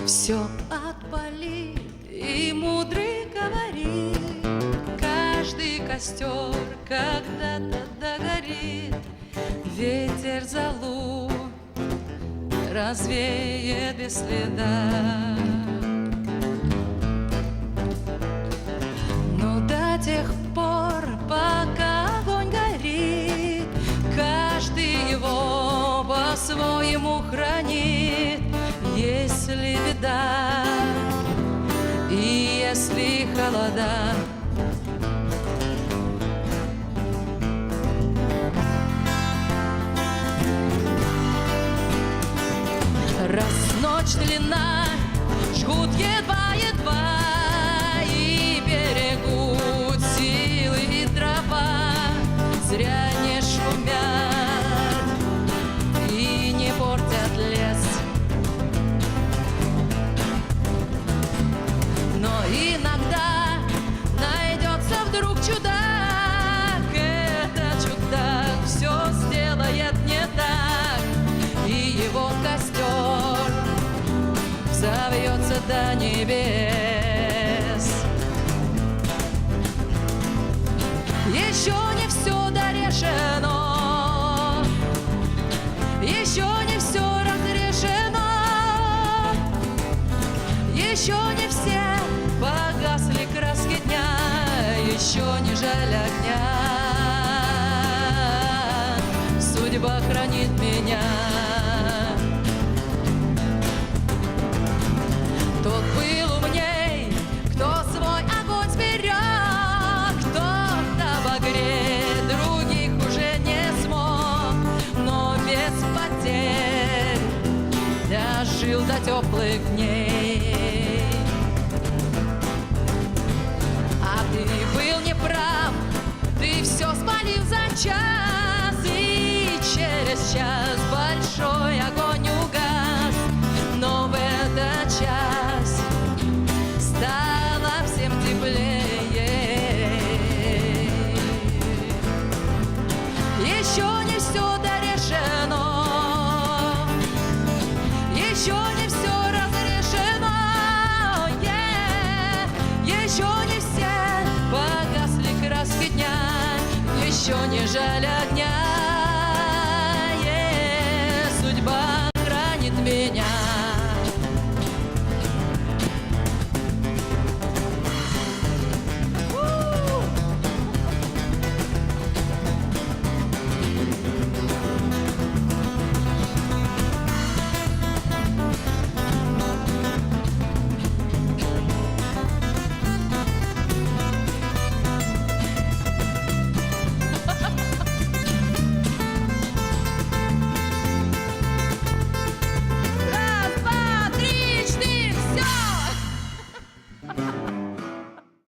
Все отпали, и мудрый говорит, каждый костер когда-то догорит. Ветер золу развеет без следа. Но до тех пор, пока огонь горит, каждый его по-своему хранит. Если беда и если холода, раз ночь длинна, жгут едва-едва, и берегут силы и трава, зря не шумят и не портят лес. Но иногда найдется вдруг чудак, этот чудак все сделает не так, и его костер взовьется до небес. Еще не все дорешено, еще не все разрешено, еще не все погасли краски дня, еще не жаль огня. Судьба хранит меня. Тот был умней, кто свой огонь сберег, кто-то обогреть других уже не смог, но без потерь дожил до теплых дней. А ты был неправ, ты все спалил за час, и через час большой огонь угас, но в этот час стало всем теплее. Еще не все дорешено, еще не